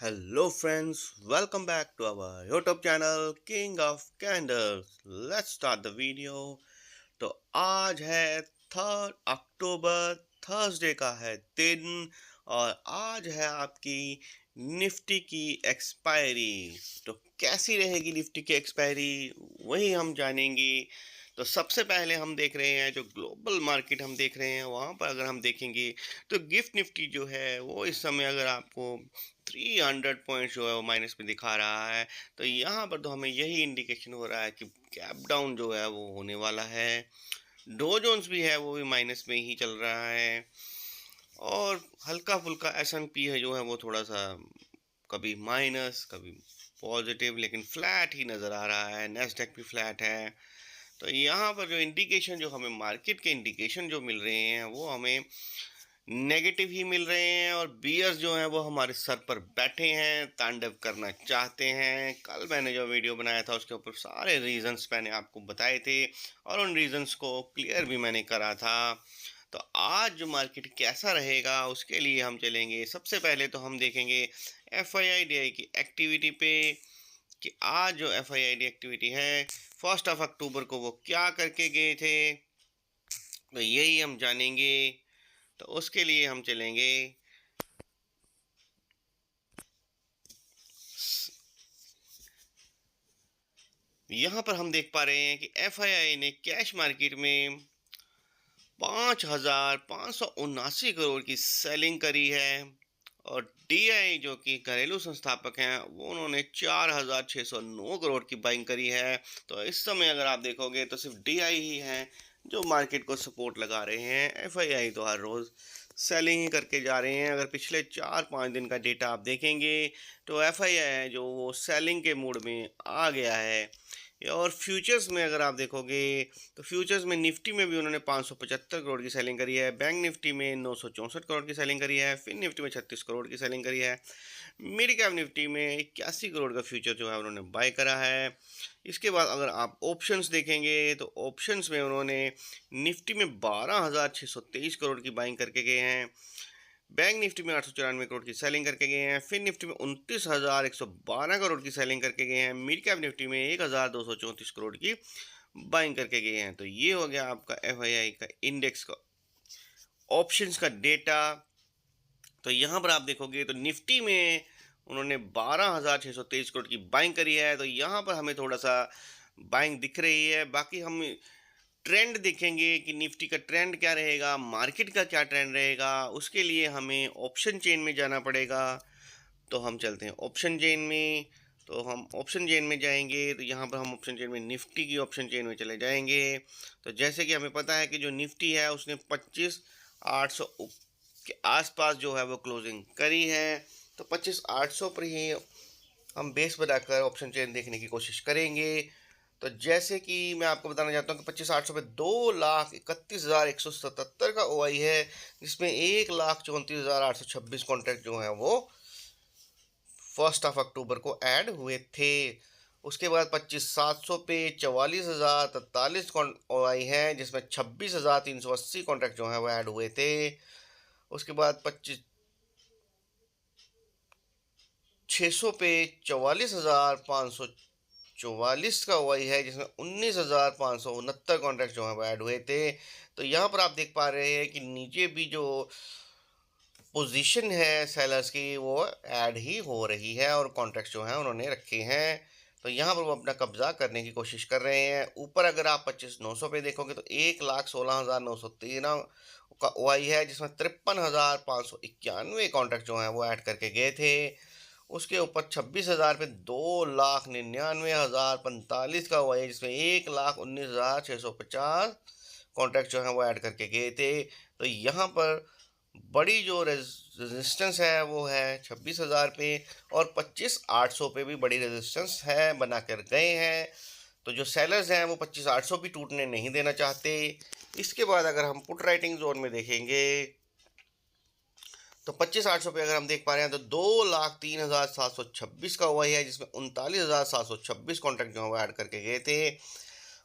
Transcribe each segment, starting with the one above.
Hello friends, welcome back to our YouTube channel King of Candles. Let's start the video. तो आज है 3 अक्टूबर, Thursday का है दिन और आज है आपकी निफ्टी की एक्सपायरी। तो कैसी रहेगी निफ्टी की एक्सपायरी वही हम जानेंगे। तो सबसे पहले हम देख रहे हैं जो ग्लोबल मार्केट हम देख रहे हैं वहाँ पर अगर हम देखेंगे तो गिफ्ट निफ्टी जो है वो इस समय अगर आपको 300 पॉइंट जो है वो माइनस में दिखा रहा है। तो यहाँ पर तो हमें यही इंडिकेशन हो रहा है कि गैप डाउन जो है वो होने वाला है। डो जोन्स भी है वो भी माइनस में ही चल रहा है और हल्का फुल्का S&P है जो है वो थोड़ा सा कभी माइनस कभी पॉजिटिव लेकिन फ्लैट ही नज़र आ रहा है। नेस्डैक भी फ्लैट है। तो यहाँ पर जो इंडिकेशन जो हमें मार्केट के इंडिकेशन जो मिल रहे हैं वो हमें नेगेटिव ही मिल रहे हैं और बियर्स जो हैं वो हमारे सर पर बैठे हैं, तांडव करना चाहते हैं। कल मैंने जो वीडियो बनाया था उसके ऊपर सारे रीजंस मैंने आपको बताए थे और उन रीजंस को क्लियर भी मैंने करा था। तो आज जो मार्केट कैसा रहेगा उसके लिए हम चलेंगे। सबसे पहले तो हम देखेंगे FII की एक्टिविटी पे कि आज जो FII एक्टिविटी है 1 अक्टूबर को वो क्या करके गए थे, तो यही हम जानेंगे। तो उसके लिए हम चलेंगे यहाँ पर हम देख पा रहे हैं कि FII ने कैश मार्केट में 5,579 करोड़ की सेलिंग करी है और DI जो कि घरेलू संस्थापक हैं वो उन्होंने 4,609 करोड़ की बाइंग करी है। तो इस समय अगर आप देखोगे तो सिर्फ DI ही हैं जो मार्केट को सपोर्ट लगा रहे हैं। FII तो हर रोज़ सेलिंग ही करके जा रहे हैं। अगर पिछले 4-5 दिन का डेटा आप देखेंगे तो FII है जो वो सेलिंग के मूड में आ गया है। और फ्यूचर्स में अगर आप देखोगे तो फ्यूचर्स में निफ्टी में भी उन्होंने 575 करोड़ की सेलिंग करी है, बैंक निफ्टी में 964 करोड़ की सेलिंग करी है, फिन निफ्टी में 36 करोड़ की सेलिंग करी है, मिड कैप निफ्टी में 81 करोड़ का फ्यूचर जो है उन्होंने बाय करा है। इसके बाद अगर आप ऑप्शंस देखेंगे तो ऑप्शंस में उन्होंने निफ्टी में 12,623 करोड़ की बाइंग करके गए हैं, बैंक निफ्टी में 894 करोड़ की सेलिंग करके गए हैं, फिन निफ्टी में 29,112 करोड़ की सेलिंग करके गए हैं, मिड कैप निफ्टी में 1,234 करोड़ की बाइंग करके गए हैं। तो ये हो गया आपका FII का इंडेक्स का ऑप्शंस का डेटा। तो यहाँ पर आप देखोगे तो निफ्टी में उन्होंने 12,623 करोड़ की बाइंग करी है। तो यहाँ पर हमें थोड़ा सा बाइंग दिख रही है। बाकी हम ट्रेंड देखेंगे कि निफ्टी का ट्रेंड क्या रहेगा, मार्केट का क्या ट्रेंड रहेगा, उसके लिए हमें ऑप्शन चेन में जाना पड़ेगा। तो हम चलते हैं ऑप्शन चेन में। तो हम ऑप्शन चेन में जाएंगे तो यहाँ पर हम ऑप्शन चेन में निफ्टी की ऑप्शन चेन में चले जाएंगे। तो जैसे कि हमें पता है कि जो निफ्टी है उसने 25,800 के आसपास जो है वो क्लोजिंग करी है। तो 25,800 पर ही हम बेस बनाकर ऑप्शन चेन देखने की कोशिश करेंगे। तो जैसे कि मैं आपको बताना चाहता हूँ कि 25,800 पे 2,31,177 का OI है, जिसमें 1,34,826 कॉन्ट्रैक्ट जो है वो 1 अक्टूबर को ऐड हुए थे। उसके बाद 25,700 पे 44,043 OI है, जिसमें 26,380 कॉन्ट्रैक्ट जो है वो ऐड हुए थे। उसके बाद 600 पे 44,544 का OI है, जिसमें 19,569 कॉन्ट्रैक्ट जो है वो ऐड हुए थे। तो यहाँ पर आप देख पा रहे हैं कि नीचे भी जो पोजीशन है सेलर्स की वो ऐड ही हो रही है और कॉन्ट्रैक्ट जो हैं उन्होंने रखे हैं। तो यहाँ पर वो अपना कब्जा करने की कोशिश कर रहे हैं। ऊपर अगर आप 25,900 पे देखोगे तो 1,16,913 का OI है, जिसमें 53,591 कॉन्ट्रैक्ट जो हैं वो ऐड करके गए थे। उसके ऊपर 26,000 पे 2,99,045 का OI है, जिसमें 1,19,650 कॉन्ट्रैक्ट जो हैं वो ऐड करके गए थे। तो यहाँ पर बड़ी जो रेजिस्टेंस है वो है 26,000 पे और 25,800 पे भी बड़ी रेजिस्टेंस है बना कर गए हैं। तो जो सेलर्स हैं वो 25,800 भी टूटने नहीं देना चाहते। इसके बाद अगर हम पुट राइटिंग जोन में देखेंगे तो 25,800 पे अगर हम देख पा रहे हैं तो 2,03,726 का OI है, जिसमें 39,726 कॉन्ट्रैक्ट जो है वो ऐड करके गए थे।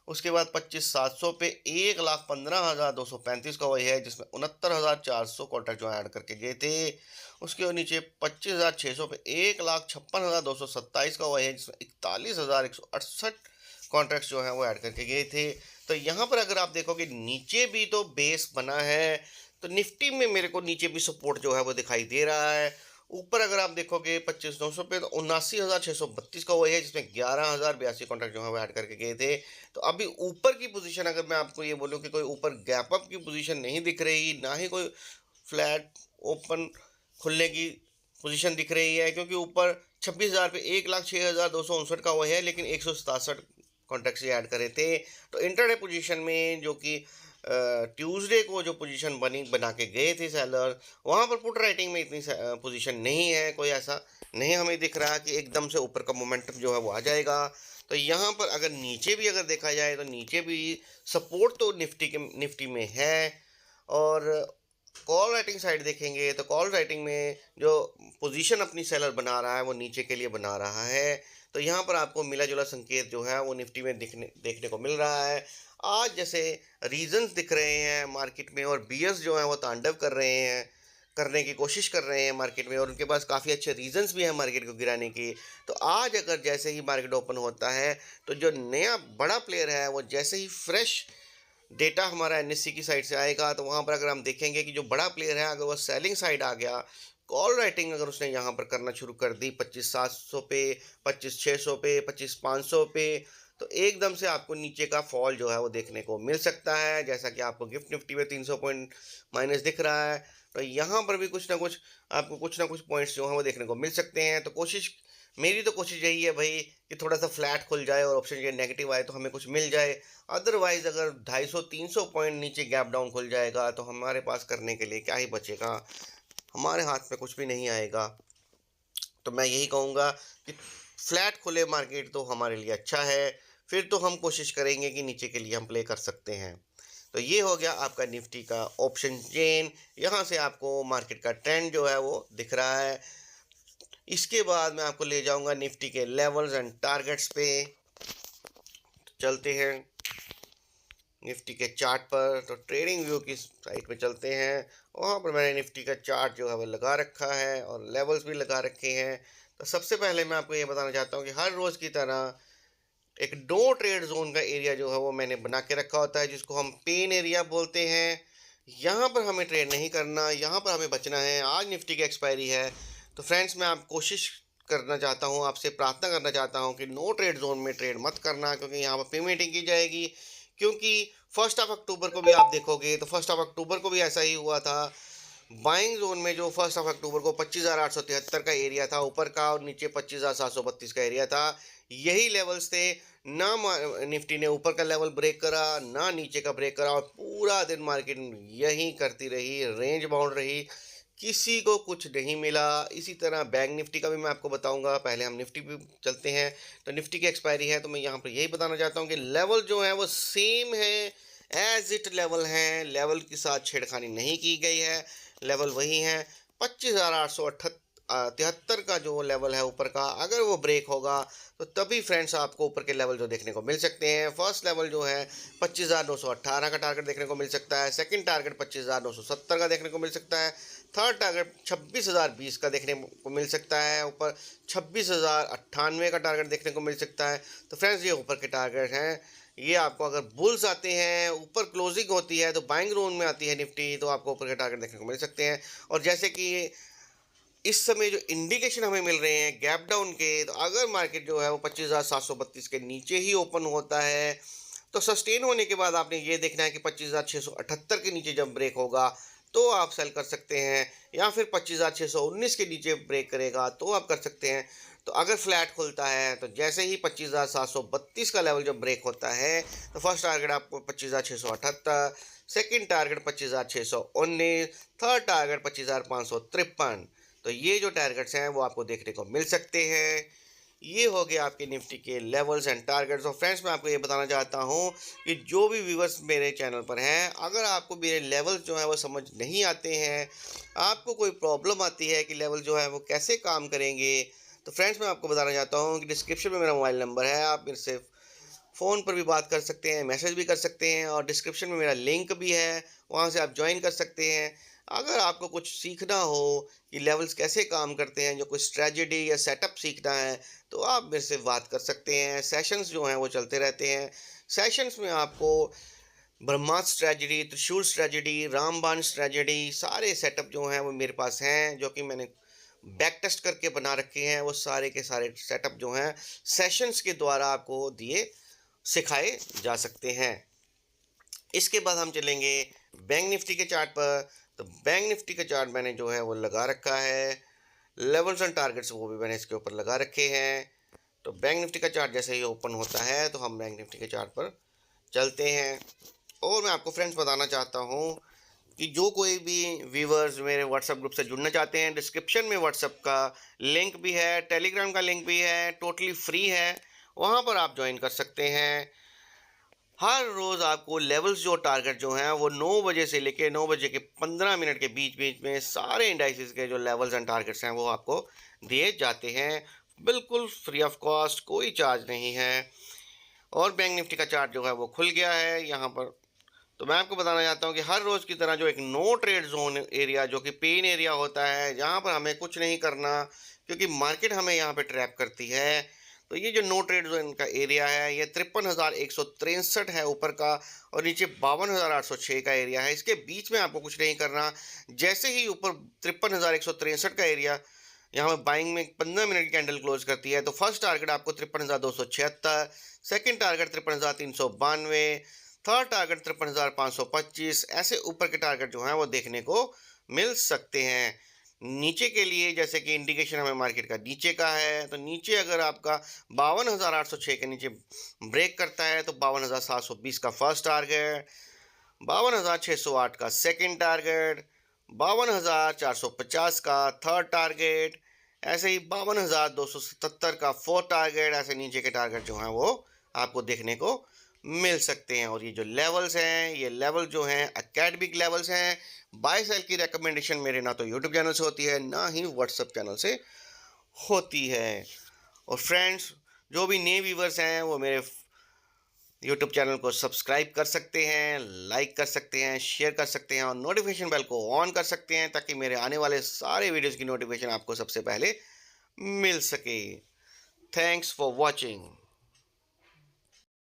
उसके बाद 25,700 पे 1,15,235 का वही है, जिसमें 69,400 कॉन्ट्रैक्ट जो है ऐड करके गए थे। उसके नीचे 25,600 पे 1,56,227 का वही है, जिसमें 41,168 कॉन्ट्रैक्ट्स जो हैं वो ऐड करके गए थे। तो यहाँ पर अगर आप देखोगे नीचे भी तो बेस बना है, तो निफ्टी में मेरे को नीचे भी सपोर्ट जो है वो दिखाई दे रहा है। ऊपर अगर आप देखोगे 25,900 पे तो 79,632 का वही है, जिसमें 11,082 कॉन्ट्रैक्ट जो है वो ऐड करके गए थे। तो अभी ऊपर की पोजीशन अगर मैं आपको ये बोलूँ कि कोई ऊपर गैप अप की पोजीशन नहीं दिख रही, ना ही कोई फ्लैट ओपन खुलने की पोजीशन दिख रही है, क्योंकि ऊपर 26,000 पे 1,06,259 का वही है, लेकिन 167 कॉन्ट्रैक्ट्स ऐड करे थे। तो इंटरडे पोजीशन में जो कि ट्यूसडे को जो पोजीशन बना के गए थे सेलर, वहाँ पर पुट राइटिंग में इतनी पोजीशन नहीं है, कोई ऐसा नहीं हमें दिख रहा कि एकदम से ऊपर का मोमेंटम जो है वो आ जाएगा। तो यहाँ पर अगर नीचे भी अगर देखा जाए तो नीचे भी सपोर्ट तो निफ्टी में है। और कॉल राइटिंग साइड देखेंगे तो कॉल राइटिंग में जो पोजीशन अपनी सेलर बना रहा है वो नीचे के लिए बना रहा है। तो यहाँ पर आपको मिला जुला संकेत जो है वो निफ्टी में देखने को मिल रहा है। आज जैसे रीजंस दिख रहे हैं मार्केट में, और बियर्स जो हैं वो तांडव कर रहे हैं, करने की कोशिश कर रहे हैं मार्केट में, और उनके पास काफ़ी अच्छे रीजंस भी हैं मार्केट को गिराने की। तो आज अगर जैसे ही मार्केट ओपन होता है तो जो नया बड़ा प्लेयर है वो जैसे ही फ्रेश डेटा हमारा एनएससी की साइड से आएगा, तो वहाँ पर अगर हम देखेंगे कि जो बड़ा प्लेयर है अगर वो सेलिंग साइड आ गया, कॉल राइटिंग अगर उसने यहाँ पर करना शुरू कर दी 25,700 पे, 25,600 पे, 25,500 पे, तो एकदम से आपको नीचे का फॉल जो है वो देखने को मिल सकता है। जैसा कि आपको गिफ्ट निफ्टी में 300 पॉइंट माइनस दिख रहा है, तो यहाँ पर भी कुछ ना कुछ आपको कुछ ना कुछ पॉइंट्स जो हैं वो देखने को मिल सकते हैं। तो मेरी तो कोशिश यही है भाई कि थोड़ा सा फ्लैट खुल जाए और ऑप्शन ये नेगेटिव आए तो हमें कुछ मिल जाए। अदरवाइज अगर 250-300 पॉइंट नीचे गैप डाउन खुल जाएगा तो हमारे पास करने के लिए क्या ही बचेगा, हमारे हाथ में कुछ भी नहीं आएगा। तो मैं यही कहूँगा कि फ्लैट खुले मार्केट तो हमारे लिए अच्छा है, फिर तो हम कोशिश करेंगे कि नीचे के लिए हम प्ले कर सकते हैं। तो ये हो गया आपका निफ्टी का ऑप्शन चेन। यहाँ से आपको मार्केट का ट्रेंड जो है वो दिख रहा है। इसके बाद मैं आपको ले जाऊंगा निफ्टी के लेवल्स एंड टारगेट्स पे। चलते हैं निफ्टी के चार्ट पर, तो ट्रेडिंग व्यू की साइट पे चलते हैं। वहाँ पर मैंने निफ्टी का चार्ट जो है वो लगा रखा है और लेवल्स भी लगा रखे हैं। तो सबसे पहले मैं आपको ये बताना चाहता हूँ कि हर रोज़ की तरह एक नो ट्रेड जोन का एरिया जो है वो मैंने बना के रखा होता है, जिसको हम पेन एरिया बोलते हैं। यहाँ पर हमें ट्रेड नहीं करना, यहाँ पर हमें बचना है। आज निफ्टी की एक्सपायरी है, तो फ्रेंड्स मैं आप कोशिश करना चाहता हूँ, आपसे प्रार्थना करना चाहता हूँ कि नो ट्रेड जोन में ट्रेड मत करना, क्योंकि यहाँ पर पेमेंटिंग की जाएगी। क्योंकि 1 अक्टूबर को भी आप देखोगे तो 1 अक्टूबर को भी ऐसा ही हुआ था। बाइंग जोन में जो 1 अक्टूबर को 25,873 का एरिया था ऊपर का, और नीचे 25,732 का एरिया था। यही लेवल्स थे। ना निफ्टी ने ऊपर का लेवल ब्रेक करा, ना नीचे का ब्रेक करा, और पूरा दिन मार्केट यही करती रही, रेंज बाउंड रही, किसी को कुछ नहीं मिला। इसी तरह बैंक निफ्टी का भी मैं आपको बताऊंगा। पहले हम निफ्टी पे चलते हैं। तो निफ्टी की एक्सपायरी है, तो मैं यहाँ पर यही बताना चाहता हूँ कि लेवल जो है वो सेम है, एज इट लेवल हैं। लेवल के साथ छेड़खानी नहीं की गई है, लेवल वही है। 25,873 का जो लेवल है ऊपर का, अगर वो ब्रेक होगा तो तभी फ्रेंड्स आपको ऊपर के लेवल जो देखने को मिल सकते हैं। फर्स्ट लेवल जो है 25,918 का टारगेट देखने को मिल सकता है। सेकंड टारगेट 25,970 का देखने को मिल सकता है। थर्ड टारगेट 26,020 का देखने को मिल सकता है। ऊपर 26,098 का टारगेट देखने को मिल सकता है। तो फ्रेंड्स ये ऊपर के टारगेट हैं। ये आपको अगर बुल्स आते हैं, ऊपर क्लोजिंग होती है तो बाइंग जोन में आती है निफ्टी, तो आपको ऊपर के टारगेट देखने को मिल सकते हैं। और जैसे कि इस समय जो इंडिकेशन हमें मिल रहे हैं गैप डाउन के, तो अगर मार्केट जो है वो 25,732 के नीचे ही ओपन होता है तो सस्टेन होने के बाद आपने ये देखना है कि 25,678 के नीचे जब ब्रेक होगा तो आप सेल कर सकते हैं, या फिर 25,619 के नीचे ब्रेक करेगा तो आप कर सकते हैं। तो अगर फ्लैट खुलता है तो जैसे ही 25,732 का लेवल जब ब्रेक होता है तो फर्स्ट टारगेट आपको 25,678, सेकंड टारगेट 25,619, थर्ड टारगेट 25,553। तो ये जो टारगेट्स हैं वो आपको देखने को मिल सकते हैं। ये हो गया आपके निफ्टी के लेवल्स एंड टारगेट्स। और फ्रेंड्स मैं आपको ये बताना चाहता हूँ कि जो भी व्यूवर्स मेरे चैनल पर हैं, अगर आपको मेरे लेवल्स जो हैं वो समझ नहीं आते हैं, आपको कोई प्रॉब्लम आती है कि लेवल जो है वो कैसे काम करेंगे, तो फ्रेंड्स मैं आपको बताना चाहता हूँ कि डिस्क्रिप्शन में मेरा मोबाइल नंबर है, आप मेरे से फ़ोन पर भी बात कर सकते हैं, मैसेज भी कर सकते हैं और डिस्क्रिप्शन में मेरा लिंक भी है, वहाँ से आप जॉइन कर सकते हैं। अगर आपको कुछ सीखना हो कि लेवल्स कैसे काम करते हैं, जो कोई स्ट्रैटेजी या सेटअप सीखना है, तो आप मेरे से बात कर सकते हैं। सेशंस जो हैं वो चलते रहते हैं। सेशंस में आपको ब्रह्मास्त्र स्ट्रैटेजी, त्रिशूल स्ट्रैटेजी, रामबाण स्ट्रैटेजी सारे सेटअप जो हैं वो मेरे पास हैं, जो कि मैंने बैक टेस्ट करके बना रखे हैं। वो सारे के सारे सेटअप जो हैं सेशंस के द्वारा आपको दिए सिखाए जा सकते हैं। इसके बाद हम चलेंगे बैंक निफ्टी के चार्ट पर। तो बैंक निफ्टी का चार्ट मैंने जो है वो लगा रखा है, लेवल्स एंड टारगेट्स वो भी मैंने इसके ऊपर लगा रखे हैं। तो बैंक निफ्टी का चार्ट जैसे ही ओपन होता है तो हम बैंक निफ्टी के चार्ट पर चलते हैं। और मैं आपको फ्रेंड्स बताना चाहता हूँ कि जो कोई भी व्यूवर्स मेरे व्हाट्सएप ग्रुप से जुड़ना चाहते हैं, डिस्क्रिप्शन में व्हाट्सएप का लिंक भी है, टेलीग्राम का लिंक भी है, टोटली फ्री है, वहाँ पर आप ज्वाइन कर सकते हैं। हर रोज़ आपको लेवल्स जो टारगेट जो हैं वो 9 बजे से लेके 9 बजे के 15 मिनट के बीच बीच में सारे इंडाइसिस के जो लेवल्स एंड टारगेट्स हैं वो आपको दिए जाते हैं, बिल्कुल फ्री ऑफ कॉस्ट, कोई चार्ज नहीं है। और बैंक निफ्टी का चार्ट जो है वो खुल गया है यहाँ पर। तो मैं आपको बताना चाहता हूँ कि हर रोज़ की तरह जो एक नो ट्रेड जोन एरिया जो कि पेन एरिया होता है, जहाँ पर हमें कुछ नहीं करना क्योंकि मार्केट हमें यहाँ पे ट्रैप करती है। तो ये जो नो ट्रेड जोन का एरिया है ये 53,163 है ऊपर का, और नीचे 52,806 का एरिया है। इसके बीच में आपको कुछ नहीं करना। जैसे ही ऊपर 53,163 का एरिया यहाँ पे बाइंग में 15 मिनट की कैंडल क्लोज करती है, तो फर्स्ट टारगेट आपको 53,276, सेकंड टारगेट 53,392, थर्ड टारगेट 53,525, ऐसे ऊपर के टारगेट जो हैं वो देखने को मिल सकते हैं। नीचे के लिए जैसे कि इंडिकेशन हमें मार्केट का नीचे का है, तो नीचे अगर आपका 52,806 के नीचे ब्रेक करता है तो 52,720 का फर्स्ट टारगेट, 52,608 का सेकंड टारगेट, 52,450 का थर्ड टारगेट, ऐसे ही 52,277 का फोर्थ टारगेट, ऐसे नीचे के टारगेट जो हैं वो आपको देखने को मिल सकते हैं। और ये जो लेवल्स हैं ये लेवल जो हैं एकेडमिक लेवल्स हैं। बाय सेल की रिकमेंडेशन मेरे ना तो यूट्यूब चैनल से होती है ना ही व्हाट्सएप चैनल से होती है। और फ्रेंड्स, जो भी नए व्यूवर्स हैं वो मेरे यूट्यूब चैनल को सब्सक्राइब कर सकते हैं, लाइक कर सकते हैं, शेयर कर सकते हैं और नोटिफिकेशन बेल को ऑन कर सकते हैं, ताकि मेरे आने वाले सारे वीडियोस की नोटिफिकेशन आपको सबसे पहले मिल सके। Thanks for watching.